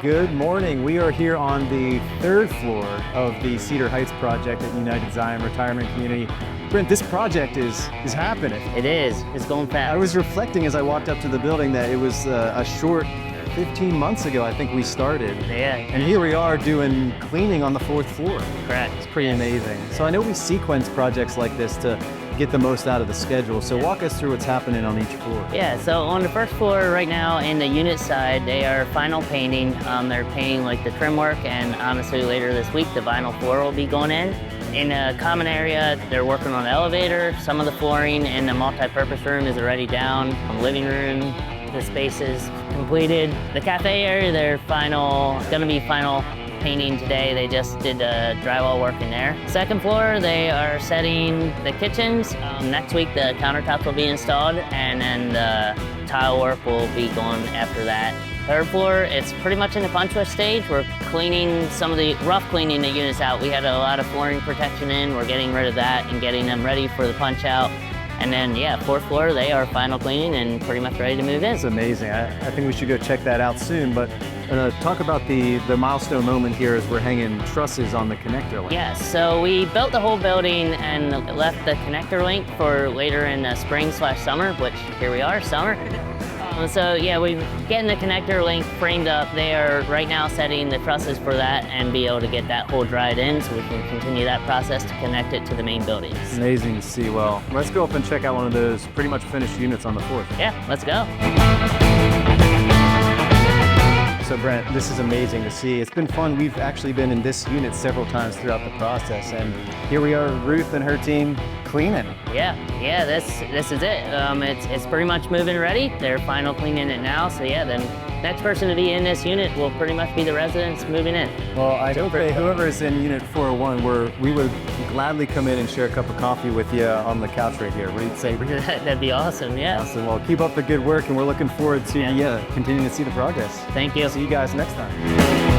Good morning. We are here on the third floor of the Cedar Heights project at United Zion Retirement Community. Brent, this project is happening. It is. It's going fast. I was reflecting as I walked up to the building that it was a short 15 months ago, I think we started. Yeah. And here we are doing cleaning on the fourth floor. Correct. It's pretty amazing. So I know we sequence projects like this to get the most out of the schedule. So walk us through what's happening on each floor. Yeah, so on the first floor right now in the unit side, they are final painting. They're painting like the trim work, and honestly later this week the vinyl floor will be going in. In a common area, they're working on the elevator. Some of the flooring in the multi-purpose room is already down. The living room, the space is completed. The cafe area, they're gonna be final painting today. They just did drywall work in there. Second floor, they are setting the kitchens. Next week, the countertops will be installed, and then the tile work will be going after that. Third floor, it's pretty much in the punch list stage. We're cleaning rough cleaning the units out. We had a lot of flooring protection in. We're getting rid of that and getting them ready for the punch out. And then, yeah, fourth floor, they are final cleaning and pretty much ready to move in. It's amazing. I think we should go check that out soon. But talk about the milestone moment here as we're hanging trusses on the connector link. Yeah, so we built the whole building and left the connector link for later in the spring/summer, which here we are, summer. So yeah, we're getting the connector link framed up. They are right now setting the trusses for that and be able to get that hole dried in so we can continue that process to connect it to the main buildings. Amazing to see. Well, let's go up and check out one of those pretty much finished units on the fourth. Yeah, let's go. So Brent, this is amazing to see. It's been fun. We've actually been in this unit several times throughout the process, and here we are, Ruth and her team cleaning. Yeah, this is it. It's pretty much moving ready. They're final cleaning it now, so yeah, then next person to be in this unit will pretty much be the residents moving in. Well, I hope that whoever is in Unit 401, we would gladly come in and share a cup of coffee with you on the couch right here. What do you say? That'd be awesome, yeah. Awesome. Well, keep up the good work, and we're looking forward to continuing to see the progress. Thank you. See you guys next time.